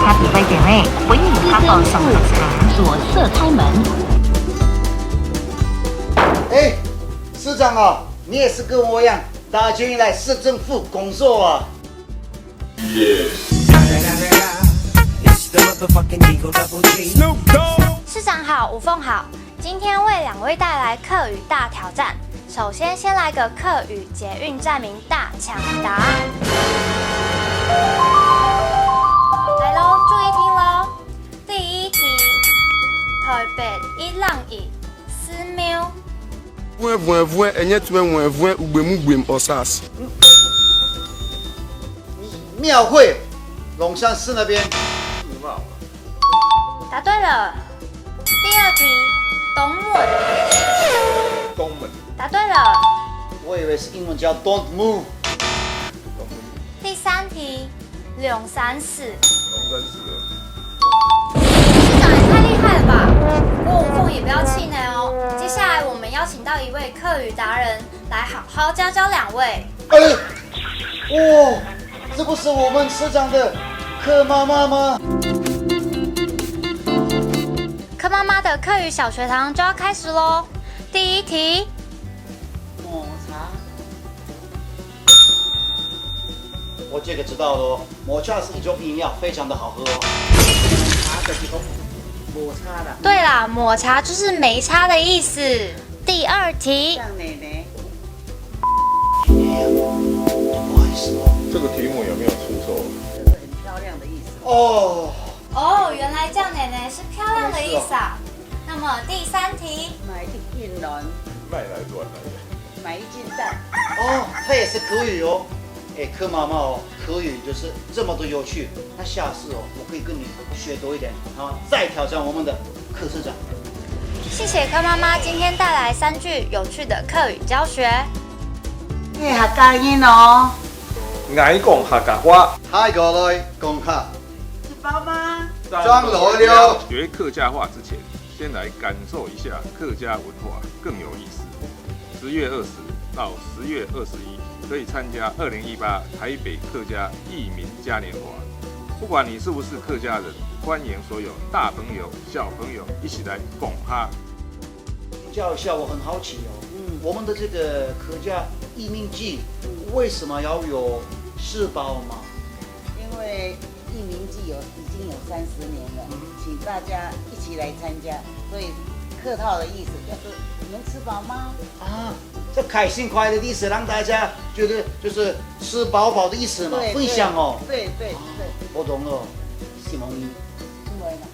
Happy 姐妹，歡迎他報送喝茶。左側開門。哎，市长啊，你也是跟我一样打进来市政府工作啊？市长好，吴凤好，今天为两位带来客语大挑战。首先，先来个客语捷运站名大抢答。来喽，注意听喽。第一题，台北一浪一寺廟。Vuan, enye tuwe ugbem osas. 庙会，龙山寺那边。答对了。第二题，东门。东门。答对了。我以为是英文叫 Don't move。第三题，龙山寺。龙市长也太厉害了吧！不过吴凤也不要气馁哦。接下来我们邀请到一位客语达人来好好教教两位。哎，哦，这不是我们市长的柯妈妈吗？柯妈妈的客语小学堂就要开始喽。第一题，抹茶。我这个知道喽，抹茶是一种饮料，非常的好喝哦。茶就是讲抹茶啦。对啦，抹茶就是没差的意思。第二题，像奶奶。不好意思哦。这个题目有没有出错？就是很漂亮的意思。哦，哦，原来叫奶奶是漂亮的意思啊。那么第三题，买一斤卵，卖来乱来。买一斤蛋。哦，它也是可以哦。哎，柯妈妈哦，可以就是这么多有趣。那下次哦，我可以跟你学多一点，啊，再挑战我们的柯市长。谢谢柯妈妈今天带来3句有趣的客语教学。你客家音哦。爱讲客家话。太过来讲下，吃饱吗？张罗了。学客家话之前，先来感受一下客家文化更有意思。10月20到10月21可以参加2018台北客家艺民嘉年华。不管你是不是客家人，欢迎所有大朋友、小朋友一起来拱哈。教一下，我很好奇哦。我们的这个客家移民季为什么要有吃饱吗？因为艺民季已经有30年了，请大家一起来参加，所以客套的意思就是你们吃饱吗？啊，这开心快乐的意思，让大家觉得就是吃饱饱的意思嘛，对，分享哦。对对对，我懂了，西蒙尼。因为呢。